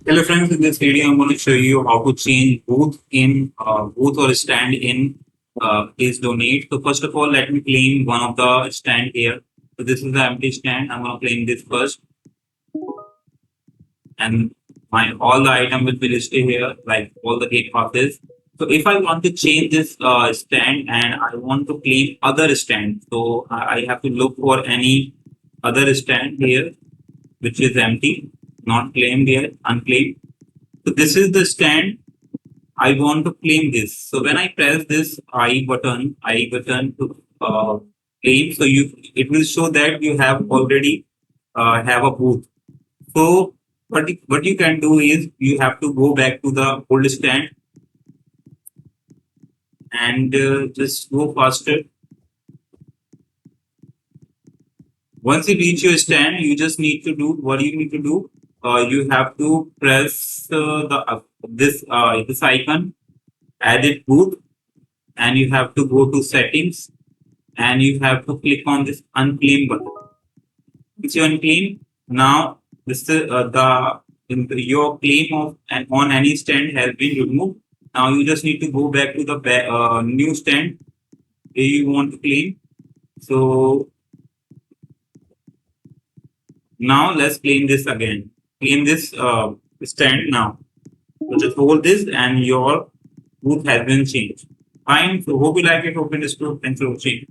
Hello friends, in this video I'm going to show you how to change booth or stand in please donate. So first of all, let me claim one of the stand here. So this is the empty stand. I'm going to claim this first, and my all the item will be listed here, like all the gate passes. So if I want to change this stand and I want to claim other stand, so I have to look for any other stand here which is empty, not claimed yet, unclaimed. So this is the stand I want to claim this. So when I press this I button to claim, so it will show that you have already have a booth. So what you can do is you have to go back to the old stand and just go faster. Once you reach your stand, you just need to do what you need to do. You have to press the this icon, edit booth, and you have to go to settings and you have to click on this unclaim button. Once you unclaim, now this your claim of and on any stand has been removed. Now you just need to go back to the new stand where you want to claim. So now let's claim this again. Claim this stand now. So just hold this and your booth has been changed. Fine. So hope you like it. Hope you understood. Thanks for watching.